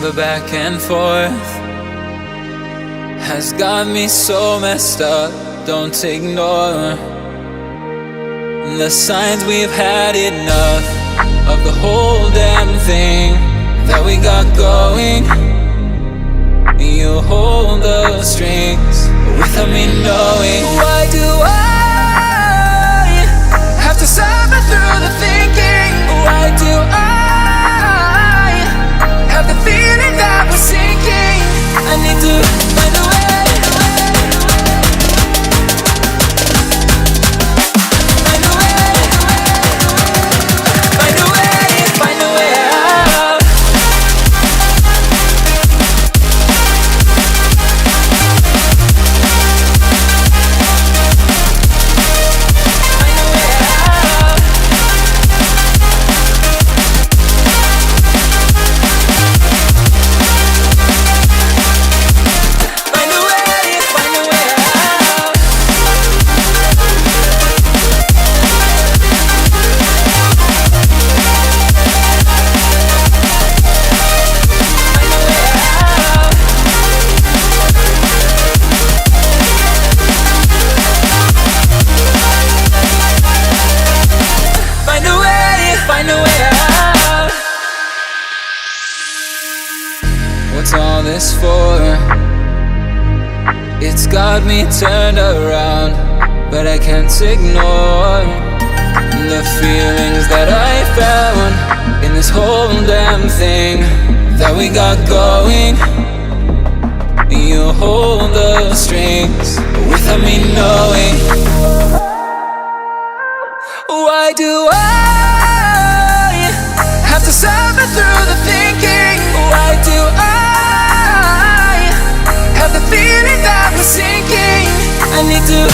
The back and forth has got me so messed up. Don't ignore the signs. We've had enough of the whole damn thing that we got going. You hold the strings without me knowing. Why do I have to suffer through the thinking? Why do I have the feeling that we're sinking? I need to find a way. What's all this for? It's got me turned around, but I can't ignore the feelings that I found in this whole damn thing that we got going. You hold the strings without me knowing. Why do I have to suffer through the thinking? Why do I have the feeling that we're sinking? I need to